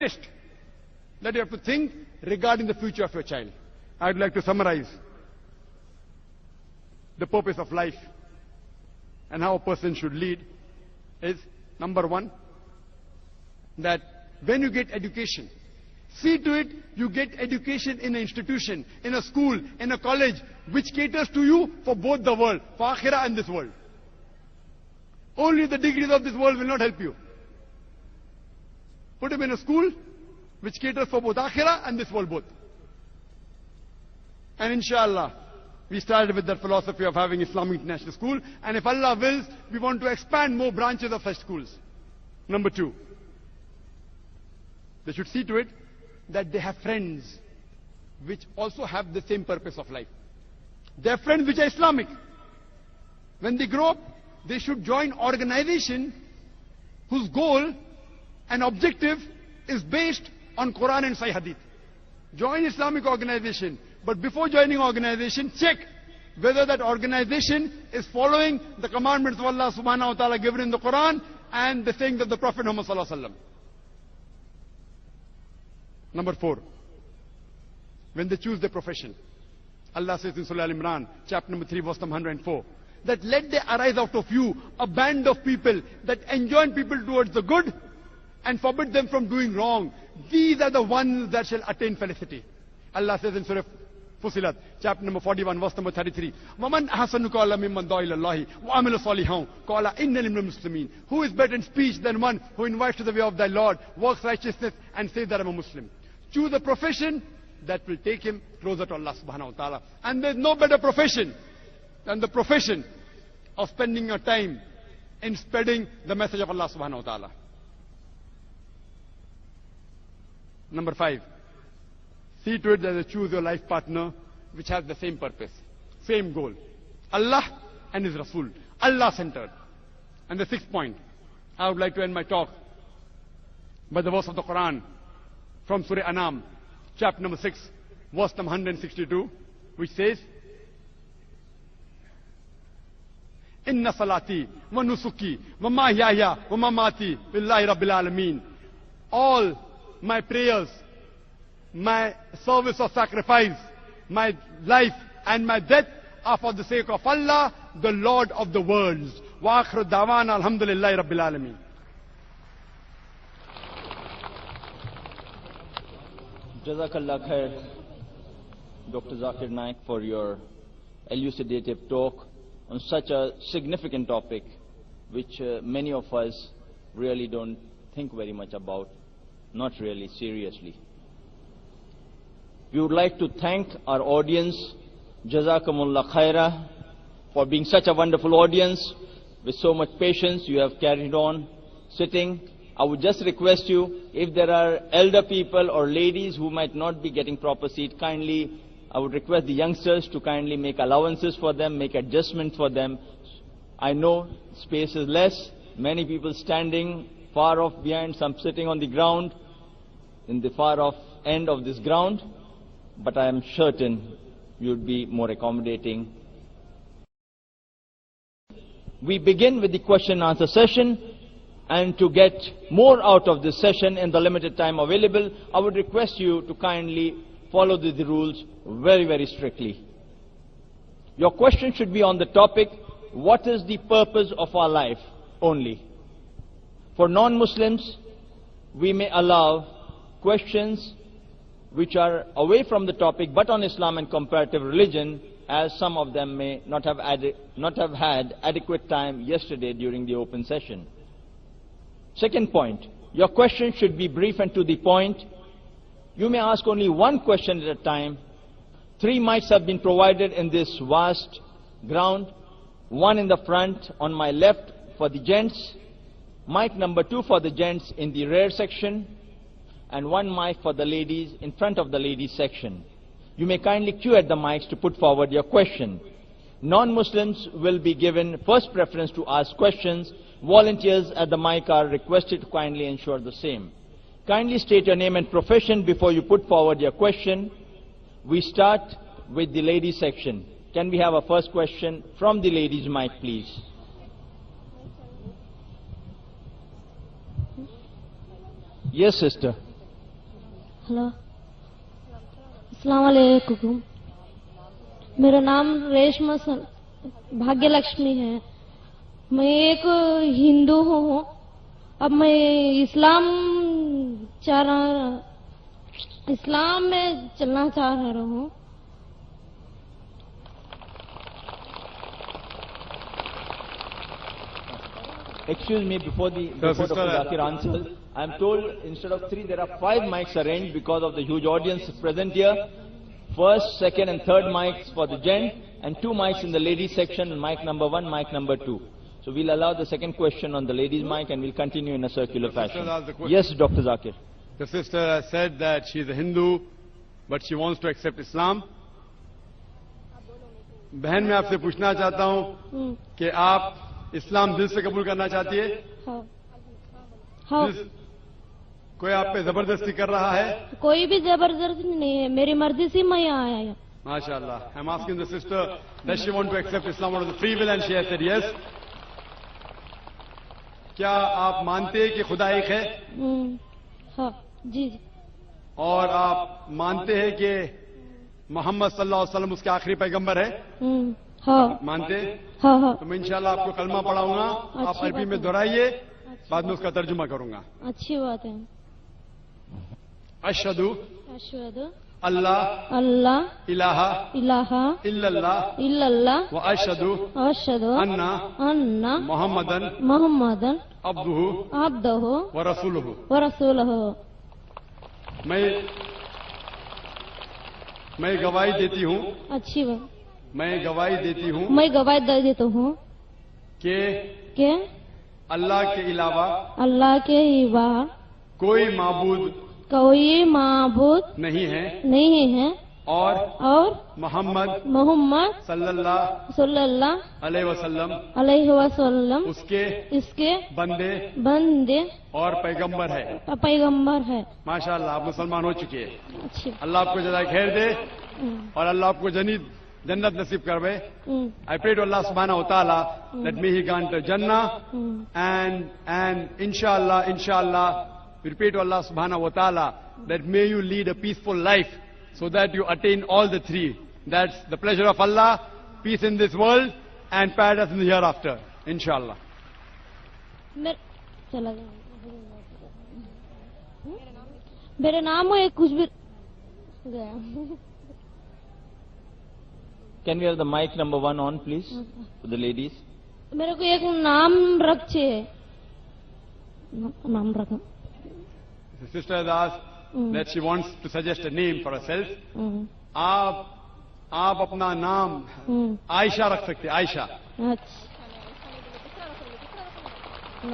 greatest that you have to think regarding the future of your child. I would like to summarize the purpose of life and how a person should lead is, number one, that when you get education, see to it you get education in an institution, in a school, in a college, which caters to you for both the world, for akhirah and this world. Only the degrees of this world will not help you. Put him in a school which caters for both akhirah and this world both. And inshallah, we started with that philosophy of having Islamic International School, and if Allah wills, we want to expand more branches of such schools. Number two, they should see to it that they have friends which also have the same purpose of life. They have friends which are Islamic. When they grow up, they should join organization whose goal and objective is based on Quran and Sahih Hadith. Join Islamic organization, but before joining organization, check whether that organization is following the commandments of Allah subhanahu wa ta'ala given in the Quran and the sayings of the Prophet Muhammad sallallahu alaihi wasallam. Number four, when they choose their profession, Allah says in Surah Al-Imran, chapter number 3, verse number 104, that let there arise out of you a band of people that enjoin people towards the good and forbid them from doing wrong. These are the ones that shall attain felicity. Allah says in Surah Fusilat, chapter number 41, verse number 33, وَمَنْ أَحْسَنُ قَوْلًا مِمَّنْ دَعَا إِلَى اللَّهِ وَعَمِلَ صَالِحًا قَالَ إِنَّنِي مِنَ الْمُسْلِمِينَ. Who is better in speech than one who invites to the way of thy Lord, works righteousness, and says that I am a Muslim? Choose a profession that will take him closer to Allah subhanahu wa ta'ala. And there is no better profession than the profession of spending your time in spreading the message of Allah subhanahu wa ta'ala. Number five, see to it that you choose your life partner which has the same purpose, same goal. Allah and His Rasul. Allah centered. And the sixth point, I would like to end my talk by the verse of the Quran from Surah Anam, chapter number 6, verse number 162, which says, Inna salati wa nusuki wa mahyaya wa mamati lillahi rabbil alameen. All my prayers, my service of sacrifice, my life and my death are for the sake of Allah, the Lord of the worlds. Wa akhiru da'wana alhamdulillahi rabbil alameen. Jazakallah khair, Dr. Zakir Naik, for your elucidative talk on such a significant topic which many of us really don't think very much about, not really seriously. We would like to thank our audience, Jazakumullah khaira, for being such a wonderful audience. With so much patience you have carried on sitting. I would just request you, if there are elder people or ladies who might not be getting proper seat, kindly, I would request the youngsters to kindly make allowances for them, make adjustments for them. I know space is less, many people standing far off behind, some sitting on the ground, in the far off end of this ground, but I am certain you would be more accommodating. We begin with the question and answer session. And to get more out of this session in the limited time available, I would request you to kindly follow the rules very, very strictly. Your question should be on the topic, what is the purpose of our life only. For non-Muslims, we may allow questions which are away from the topic but on Islam and comparative religion, as some of them may not have had adequate time yesterday during the open session. Second point, your question should be brief and to the point. You may ask only one question at a time. 3 mics have been provided in this vast ground. One in the front on my left for the gents, mic number 2 for the gents in the rear section, and 1 mic for the ladies in front of the ladies section. You may kindly queue at the mics to put forward your question. Non-Muslims will be given first preference to ask questions. Volunteers at the mic are requested to kindly ensure the same. Kindly state your name and profession before you put forward your question. We start with the ladies section. Can we have a first question from the ladies mic, please? Yes, sister. Hello, अस्सलाम वालेकुम। मेरा नाम रेशमा भाग्यलक्ष्मी है। मैं एक हिंदू हूँ। अब मैं इस्लाम में चलना चाह रहा हूँ। Excuse me, before Dr. Zakir answers, I am told instead of 3, there are 5 mics arranged because of the huge audience present here. First, second and third mics for the gent, and 2 mics in the ladies section, mic number 1, mic number 2. So we'll allow the second question on the ladies mic and we'll continue in a circular fashion. Yes, Dr. Zakir. The sister has said that she is a Hindu, but she wants to accept Islam. बहन मैं आपसे पूछना चाहता हूँ कि आप इस्लाम दिल से कबूल करना चाहती है? हाँ। कोई आप पे जबरदस्ती कर रहा है? कोई भी जबरदस्ती नहीं है, मेरी मर्जी से मैं यहाँ आया। MashaAllah. I'm asking the sister, does she want to accept Islam out of the free will, and she has said yes. क्या आप मानते हैं कि खुदा एक है? हाँ जी। और आप मानते हैं कि मोहम्मद सल्लल्लाहु अलैहि वसल्लम उसके आखिरी पैगंबर है? हाँ। मानते? हाँ हाँ। तो मैं इंशाल्लाह आपको कलमा पढ़ाऊंगा, आप अरबी में दोहराइए, बाद में उसका तर्जुमा करूंगा। अच्छी बात है। अशहदु अशहदु अल्लाह अल्लाह इलाहा इलाहा इल्लल्लाह व अशहदु अन्ना मुहम्मदन अब्दुहु व रसूलुहु। मैं गवाही देती हूँ। अच्छी बात। मैं गवाही देती हूँ। मैं गवाही दे देता हूँ कि अल्लाह के अलावा कोई माबूद नहीं है और मोहम्मद सल्लल्लाहु अलैहि वसल्लम उसके बंदे और पैगंबर है। माशाअल्लाह, आप मुसलमान हो चुके हैं। अल्लाह आपको जज़ाए खैर दे और अल्लाह आपको जन्नत नसीब करवे। I pray to Allah subhanahu wa ta'ala that may he grant Jannah and inshallah we pray to Allah subhanahu wa ta'ala that may you lead a peaceful life so that you attain all the 3. That's the pleasure of Allah, peace in this world and paradise in the hereafter, inshallah. मेरा नाम है कुछ भी गया। Can we have the mic number 1 on, please, for the ladies? मेरे को एक नाम रख। The sister has asked that she wants to suggest a name for herself. आप अपना नाम आयशा रख सकते हैं, Ayesha. Can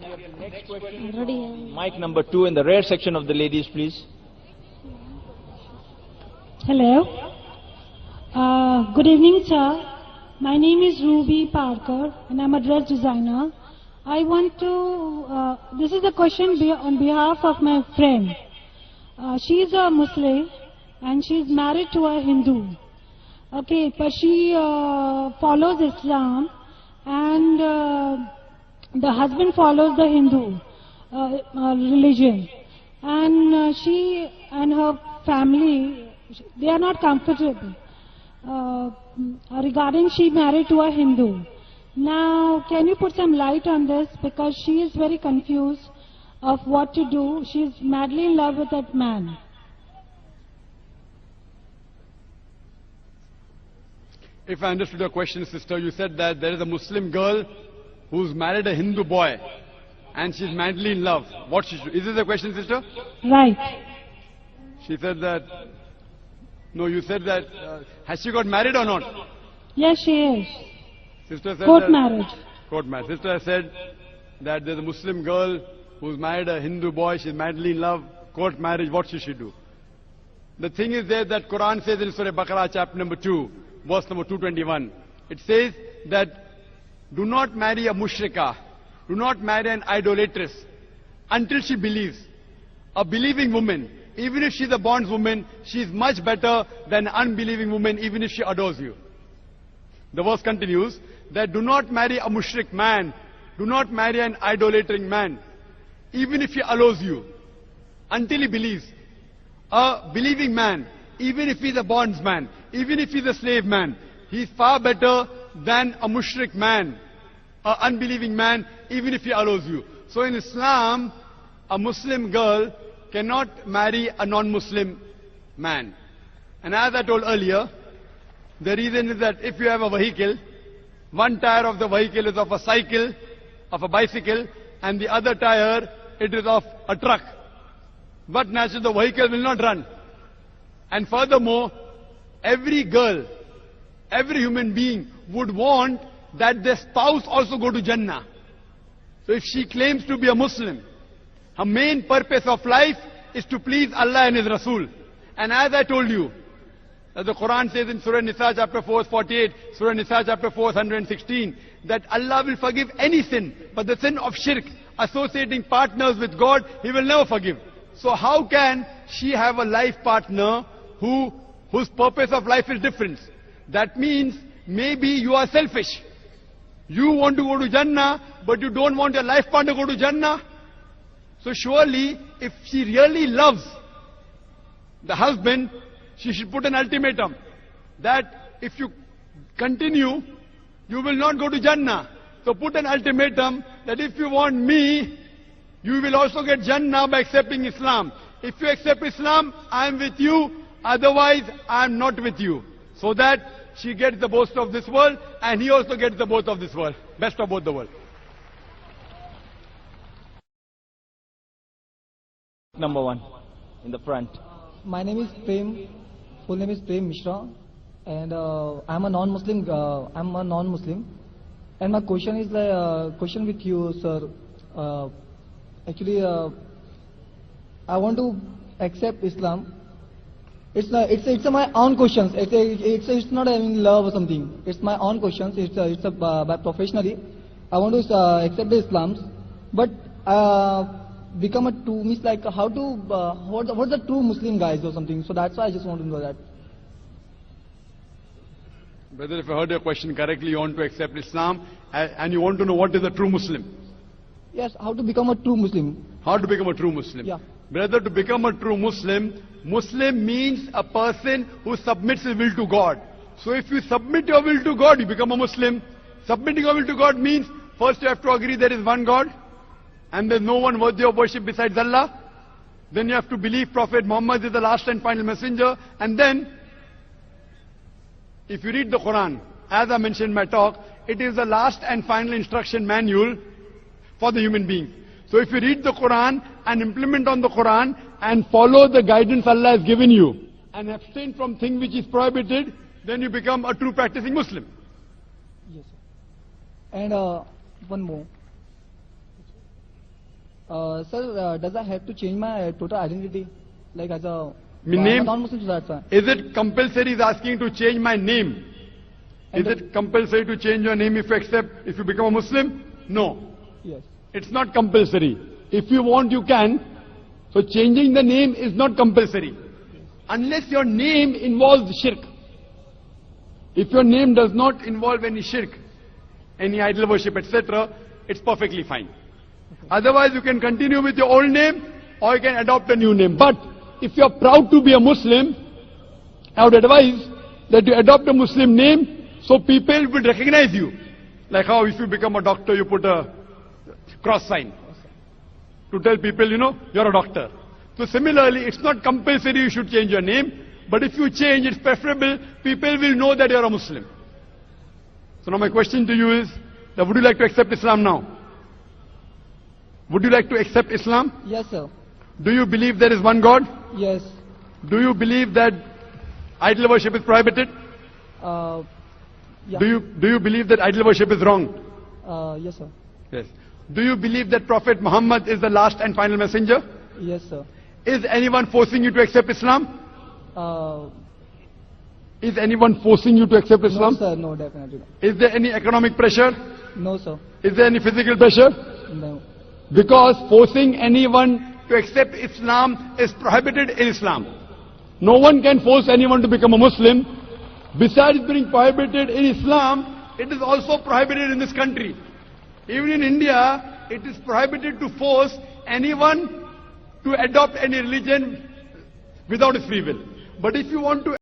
we have the next question? Mic number 2 in the rear section of the ladies, please. Hello. Good evening, sir. My name is Ruby Parker and I'm a dress designer. I want to, this is a question on behalf of my friend. She is a Muslim and she is married to a Hindu. Okay, but she follows Islam and the husband follows the Hindu religion. And she and her family, they are not comfortable. Regarding she married to a Hindu. Now, can you put some light on this, because she is very confused of what to do. She is madly in love with that man. If I understood your question, sister, you said that there is a Muslim girl who's married a Hindu boy and she's madly in love. What she should, is this the question, sister? Right. She said that, no, you said that, has she got married or not? Yes, she is. Sister said court marriage. Court marriage. Sister said that there's a Muslim girl who's married a Hindu boy, she's madly in love, court marriage, what she should do? The thing is there that Quran says in Surah Baqarah chapter number 2, verse number 221, it says that do not marry a mushrikah, do not marry an idolatress until she believes. A believing woman, even if she's a bondswoman, she's much better than an unbelieving woman, even if she adores you. The verse continues that do not marry a mushrik man, do not marry an idolating man, even if he allows you. until he believes. A believing man, even if he's a bondsman, even if he's a slave man, he's far better than a mushrik man, an unbelieving man, even if he allows you. So in Islam, a Muslim girl cannot marry a non-Muslim man. And as I told earlier, the reason is that if you have a vehicle, one tire of the vehicle is of a cycle, of a bicycle, and the other tire, it is of a truck. But naturally the vehicle will not run. And furthermore, every girl, every human being would want that their spouse also go to Jannah. So if she claims to be a Muslim, her main purpose of life is to please Allah and His Rasul. And as I told you, as the Quran says in Surah Nisa chapter 4, 48, Surah Nisa chapter 4, 116, that Allah will forgive any sin, but the sin of shirk, associating partners with God, He will never forgive. So how can she have a life partner whose purpose of life is different? That means maybe you are selfish. You want to go to Jannah, but you don't want your life partner to go to Jannah. So surely, if she really loves the husband, she should put an ultimatum that if you continue, you will not go to Jannah. So put an ultimatum that if you want me, you will also get Jannah by accepting Islam. If you accept Islam, I am with you. Otherwise, I am not with you. So that she gets the best of this world and he also gets the both of this world. Best of both the world. Number one, in the front. My name is Prem. Full name is Prem Mishra, and I'm a non-Muslim. And my question is question with you, sir. Actually, I want to accept Islam. It's my own questions. It's not having love or something. It's my own questions. It's by professionally. I want to accept the Islam's, but become a true means like how to what's the true Muslim guys or something. So that's why I just want to know that. Brother, if I heard your question correctly, you want to accept Islam and you want to know what is a true Muslim. Yes, how to become a true Muslim. How to become a true Muslim. Yeah. Brother, to become a true Muslim, Muslim means a person who submits his will to God. So if you submit your will to God, you become a Muslim. Submitting your will to God means first you have to agree there is one God and there is no one worthy of worship besides Allah. Then you have to believe Prophet Muhammad is the last and final messenger. And then, if you read the Quran, as I mentioned in my talk, it is the last and final instruction manual for the human being. So if you read the Quran and implement on the Quran and follow the guidance Allah has given you and abstain from things which is prohibited, then you become a true practicing Muslim. Yes, sir. And one more. Sir, does I have to change my total identity? Like as a name? Non-Muslim, so that's why. Is it compulsory? Is asking to change my name. Is it compulsory to change your name if you become a Muslim? No. Yes. It's not compulsory. If you want, you can. So changing the name is not compulsory. Unless your name involves shirk. If your name does not involve any shirk, any idol worship, etc., it's perfectly fine. Okay. Otherwise, you can continue with your old name or you can adopt a new name. But if you're proud to be a Muslim, I would advise that you adopt a Muslim name so people will recognize you. Like how if you become a doctor, you put a cross sign to tell people, you're a doctor. So similarly, it's not compulsory you should change your name, but if you change, it's preferable, people will know that you're a Muslim. So now my question to you is, would you like to accept Islam now? Would you like to accept Islam? Yes, sir. Do you believe there is one God? Yes. Do you believe that idol worship is prohibited? Yeah. Do you believe that idol worship is wrong? Yes, sir. Yes. Do you believe that Prophet Muhammad is the last and final messenger? Yes, sir. Is anyone forcing you to accept Islam? Is anyone forcing you to accept Islam? No, sir. No, definitely not. Is there any economic pressure? No, sir. Is there any physical pressure? No. Because forcing anyone to accept Islam is prohibited in Islam. No one can force anyone to become a Muslim. Besides being prohibited in Islam, it is also prohibited in this country. Even in India, it is prohibited to force anyone to adopt any religion without his free will. But if you want to